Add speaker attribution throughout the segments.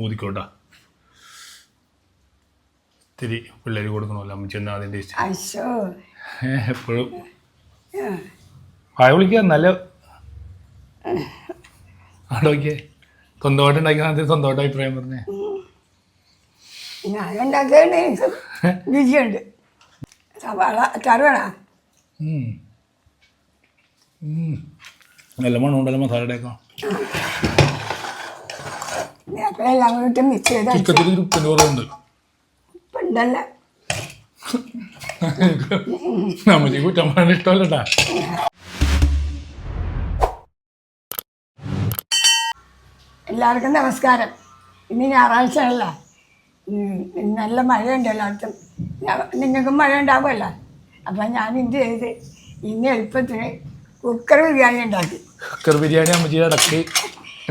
Speaker 1: ഊതിക്കോട്ടാ. ഇത്തിരി പിള്ളേർ കൊടുക്കണമല്ലോ അമ്മച്ചി എന്നാ അതിൻ്റെ എപ്പോഴും പായ വിളിക്കുക നല്ല അവിടെ നോക്കിയേ. സ്വന്തമായിട്ട് ഉണ്ടാക്കിയ സ്വന്തമായിട്ട് അഭിപ്രായം പറഞ്ഞേ.
Speaker 2: ഞാനുണ്ടാക്കിയതുകൊണ്ട് എനിക്ക് രുചിയുണ്ട്. സവാള അച്ചാർ വേണം.
Speaker 1: നല്ല മണമുണ്ടല്ലോ മസാലയുടെയൊക്കെ.
Speaker 2: അപ്പോൾ എല്ലാം കൂടി മിക്സ് ചെയ്ത്
Speaker 1: ചിക്കത്തിൽ ഉപ്പിൻ്റെ കുറവുണ്ട്.
Speaker 2: ഉപ്പുണ്ടല്ല
Speaker 1: നമ്മൾക്ക് കുറ്റം പറയാൻ ഇഷ്ടമല്ലട്ടാ.
Speaker 2: എല്ലാവർക്കും നമസ്കാരം. ഇന്ന് ഞായറാഴ്ചയല്ല, നല്ല മഴയുണ്ട് എല്ലായിടത്തും. നിങ്ങൾക്കും മഴ ഉണ്ടാവുമല്ലോ. അപ്പം ഞാൻ എന്ത് ചെയ്ത് ഇന്ന് എളുപ്പത്തിന് കുക്കർ ബിരിയാണി ഉണ്ടാക്കി.
Speaker 1: കുക്കർ ബിരിയാണി അമ്മച്ചി ഇടയ്ക്ക്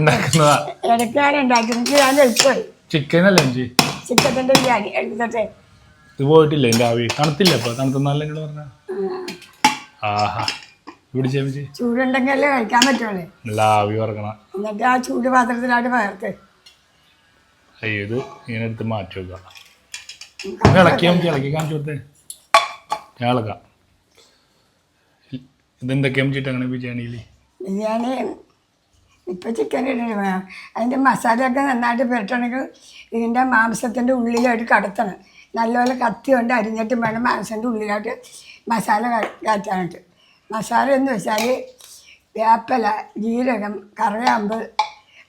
Speaker 1: ഉണ്ടാക്കുന്നതാ.
Speaker 2: ഇടയ്ക്കാണ് ഉണ്ടാക്കുന്നത്. ഞാൻ എളുപ്പമായി.
Speaker 1: ചിക്കനല്ലേ അമ്മച്ചി?
Speaker 2: ചിക്കൻ്റെ ബിരിയാണി എടുത്തിട്ടെ.
Speaker 1: ഇത് പോയിട്ടില്ല എൻ്റെ ആവി തണുത്തില്ല. അപ്പോൾ തണുത്തന്നല്ല എന്നോട് പറഞ്ഞ. ആഹാ പിടിച്ചേ അമ്മച്ചി.
Speaker 2: ചൂടുണ്ടെങ്കിലല്ലേ കഴിക്കാൻ പറ്റുള്ളൂ.
Speaker 1: നല്ല ആവി പറക്കണം.
Speaker 2: എന്നിട്ട് ആ ചൂട് പാത്രത്തിലായിട്ട് പകർത്ത്.
Speaker 1: അയ്യോ ഇത് ഇങ്ങനെ എടുത്ത് മാറ്റി വെക്കാം. ഇളക്കി അമ്മച്ചി ഇളക്കി കാണിച്ചു കൊടുത്തേ. ഞാൻ ഇളക്കാം. ഇതെന്തൊക്കെയാ അമ്മച്ചിട്ട് അങ്ങനെ ബിരിയാണിയിൽ?
Speaker 2: ബിരിയാണി ഇപ്പം ചിക്കൻ ഇടണം. അതിൻ്റെ മസാലയൊക്കെ നന്നായിട്ട് പുരട്ടണമെങ്കിൽ ഇതിൻ്റെ മാംസത്തിൻ്റെ ഉള്ളിലായിട്ട് കടത്തണം. നല്ലപോലെ കത്തി കൊണ്ട് അരിഞ്ഞിട്ടും വേണം മാംസത്തിൻ്റെ ഉള്ളിലായിട്ട് മസാല കയറ്റാനായിട്ട്. മസാല എന്ന് വെച്ചാൽ വേപ്പില, ജീരകം, കറിയാമ്പ്,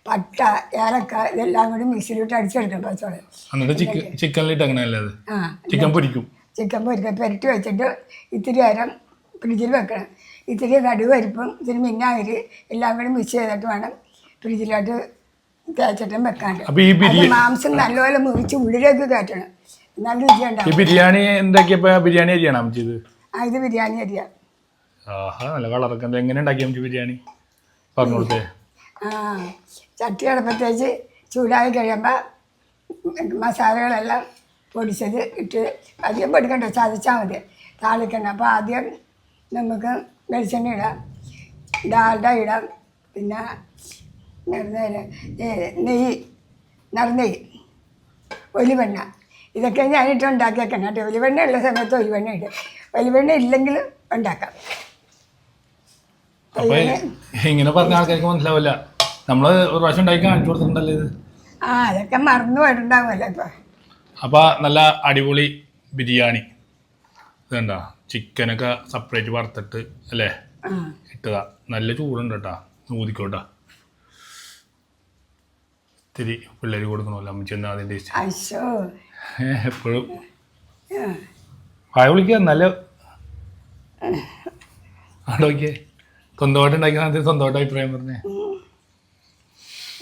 Speaker 2: പട്ട, ഏലക്ക ഇതെല്ലാം കൂടി മിക്സിയിലിട്ട് അടിച്ചെടുക്കണം. പച്ചോളം
Speaker 1: ചിക്കനിലിട്ട് അങ്ങനെയല്ലേ? ചിക്കൻ പൊരിക്കും. ചിക്കൻ
Speaker 2: പൊരിക്കും. പുരട്ടി വെച്ചിട്ട് ഇത്തിരി നേരം ഫ്രിഡ്ജിൽ വെക്കണം. ഇത്തിരി കടുവരിപ്പും ഇത്തിരി മിന്നാഗിരി എല്ലാം കൂടി മിക്സ് ചെയ്തിട്ട് വേണം ഫ്രിഡ്ജിലോട്ട് തേച്ചിട്ടും വെക്കാണ്ട്. മാംസം നല്ലപോലെ മുറിച്ച് ഉള്ളിലേക്ക് കയറ്റണം. നല്ല രുചിയുണ്ടാവും.
Speaker 1: ബിരിയാണി എന്തൊക്കെയാ? ബിരിയാണി അരിയാണോ അമ്മച്ചി ഇത്?
Speaker 2: ഇത് ബിരിയാണി അരിയാം.
Speaker 1: ആഹാ നല്ല കളറൊക്കെ. എങ്ങനെ ഉണ്ടാക്കി അമ്മച്ചി ബിരിയാണി പറഞ്ഞോളത്തെ?
Speaker 2: ചട്ടി അടുപ്പത്തേച്ച് ചൂടായി കഴിയുമ്പോൾ മസാലകളെല്ലാം പൊടിച്ചത് ഇട്ട് അധികം പൊടിക്കണ്ട, ചതച്ചാൽ മതി, താളിക്കണ്ട. അപ്പോൾ ആദ്യം നമുക്ക് വെളിച്ചെണ്ണ ഇടാം, ഡാൽഡ ഇടാം, പിന്നെ നെയ്യ്, നറുനെയ്യ്, ഒലിവെണ്ണ, ഇതൊക്കെ ഞാനിട്ട് ഉണ്ടാക്കിയേക്കണം കേട്ടോ. ഒലിവെണ്ണ ഉള്ള സമയത്ത് ഒലിവെണ്ണ ഇടും. ഒലിവെണ്ണ ഇല്ലെങ്കിൽ ഉണ്ടാക്കാം.
Speaker 1: ഇങ്ങനെ പറഞ്ഞ ആൾക്കാർക്ക് മനസ്സിലാവില്ല. നമ്മൾ ഒരു പ്രാവശ്യം ഉണ്ടാക്കി കാണിച്ചു കൊടുത്തിട്ടുണ്ടല്ലോ ഇത്.
Speaker 2: അതൊക്കെ മറന്നു പോയിട്ടുണ്ടാവുമല്ലോ ഇപ്പൊ.
Speaker 1: അപ്പൊ നല്ല അടിപൊളി ബിരിയാണി ഇതെന്താ ചിക്കനൊക്കെ സെപ്പറേറ്റ് വറുത്തിട്ട് അല്ലേ ഇട്ടതാ. നല്ല ചൂടുണ്ട് കേട്ടാ. ഊതിക്കോട്ടാ. ഇത്തിരി പിള്ളേർ കൊടുക്കണമല്ലോ അമ്മച്ചി എന്നാ അതിൻ്റെ എപ്പോഴും പായ വിളിക്കുക. നല്ല അവിടെ നോക്കിയേ. സ്വന്തമായിട്ട് ഉണ്ടാക്കിയ സ്വന്തമായിട്ട് അഭിപ്രായം പറഞ്ഞേ.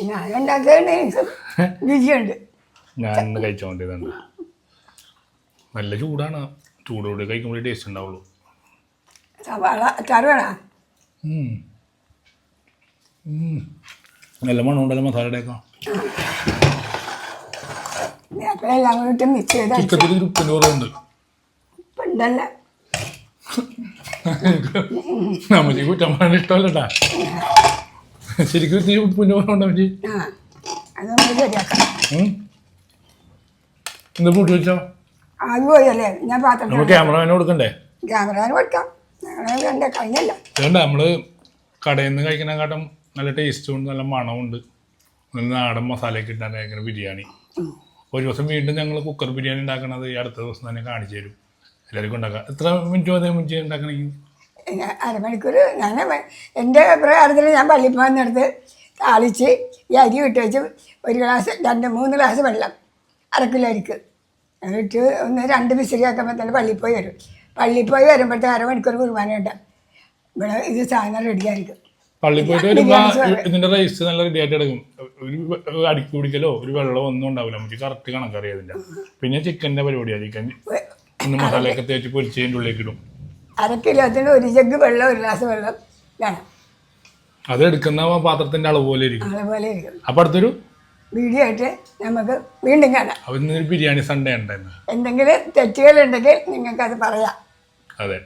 Speaker 2: ഞാനുണ്ടാക്കിയതുകൊണ്ട് എനിക്ക് രുചിയുണ്ട്.
Speaker 1: ഞാൻ ഇന്ന് കഴിച്ചോണ്ടിരുന്നുണ്ട്. നല്ല ചൂടാണ്. ചൂടോട് കഴിക്കുമ്പോൾ ടേസ്റ്റ് ഉണ്ടാവുള്ളൂ.
Speaker 2: സവാള അച്ചാർ വേണം.
Speaker 1: നല്ല മണമുണ്ടല്ലോ മസാലയുടെയൊക്കെ.
Speaker 2: അപ്പോൾ എല്ലാം കൂടി മിക്സ് ചെയ്ത്
Speaker 1: ചിക്കത്തിൽ ഉപ്പിൻ്റെ കുറവുണ്ട്.
Speaker 2: ഉപ്പുണ്ടല്ല
Speaker 1: നമ്മൾക്ക് കുറ്റം പറയാൻ ഇഷ്ടമല്ലട്ടാ. ശരിക്കും ഇത്തിരി ഉപ്പിൻ്റെ കുറവുണ്ടോ അമ്മച്ചി?
Speaker 2: അത് നമുക്ക് ശരിയാക്കാം.
Speaker 1: എന്താ പൂട്ടി വെച്ചോ?
Speaker 2: അത് പോയല്ലേ ഞാൻ പാത്രം.
Speaker 1: നമ്മൾ ക്യാമറമാനെ കൊടുക്കണ്ടേ?
Speaker 2: ക്യാമറമാന് കൊടുക്കാം. ഞങ്ങൾ കഴിഞ്ഞല്ല.
Speaker 1: അതുകൊണ്ട് നമ്മള് കടയിൽ നിന്ന് കഴിക്കുന്നതിനെക്കാട്ടും നല്ല ടേസ്റ്റും ഉണ്ട്, നല്ല മണമുണ്ട്, നല്ല നാടൻ മസാലയൊക്കെ ഇട്ടാൽ ബിരിയാണി. ഒരു ദിവസം വീണ്ടും ഞങ്ങൾ കുക്കർ ബിരിയാണി ഉണ്ടാക്കണത് അടുത്ത ദിവസം തന്നെ കാണിച്ചു തരും. എല്ലാവർക്കും ഉണ്ടാക്കാം. എത്ര മിനിറ്റ് മതി അമ്മച്ചി ഉണ്ടാക്കണമെങ്കിൽ?
Speaker 2: അരമണിക്കൂർ. ഞാൻ എൻ്റെ പ്രകാരത്തിൽ ഞാൻ പള്ളിയിൽ പോകുന്നിടത്ത് താളിച്ച് ഈ അരി ഇട്ട് വെച്ച് ഒരു ഗ്ലാസ് 2-3 ഗ്ലാസ് വെള്ളം, 1/2 കിലോ അരിക്ക് ഇട്ട് ഒന്ന് 2 വിസിൽ ആക്കുമ്പോൾ തന്നെ പള്ളിയിൽ പോയി വരും. പള്ളിയിൽ പോയി വരുമ്പോഴത്തെ അരമണിക്കൂർ കുർബാന ഉണ്ടാകും. ഇവിടെ ഇത് സാധനം റെഡിയായിരിക്കും.
Speaker 1: പള്ളിയിൽ പോയിട്ട് വരുമ്പോൾ ഇതിൻ്റെ റൈസ് നല്ല റെഡി ആയിട്ട് എടുക്കും. ഒരു അടിക്ക് കുടിക്കലോ ഒരു വെള്ളം ഒന്നും ഉണ്ടാവില്ല. നമുക്ക് കറക്റ്റ് കണക്കറിയാതില്ല. പിന്നെ ചിക്കൻ്റെ പരിപാടിയാണ്. ചിക്കൻ ഒന്ന് മസാലയൊക്കെ തേച്ച് പൊരിച്ചതിൻ്റെ ഉള്ളിലേക്ക് ഇടും.
Speaker 2: 1/2 കിലോത്തിന് 1 ജഗ് വെള്ളം, 1 ഗ്ലാസ് വെള്ളം വേണം.
Speaker 1: അത് എടുക്കുന്ന പാത്രത്തിന്റെ അളവ് പോലെ ഇരിക്കും. അപ്പൊ അടുത്തൊരു
Speaker 2: വീഡിയോ ആയിട്ട് നമുക്ക് വീണ്ടും കാണാം.
Speaker 1: ബിരിയാണി സൺഡേ ഉണ്ടായിരുന്നു.
Speaker 2: എന്തെങ്കിലും തെറ്റുകളുണ്ടെങ്കിൽ നിങ്ങൾക്ക് അത് പറയാം.
Speaker 1: അതെ.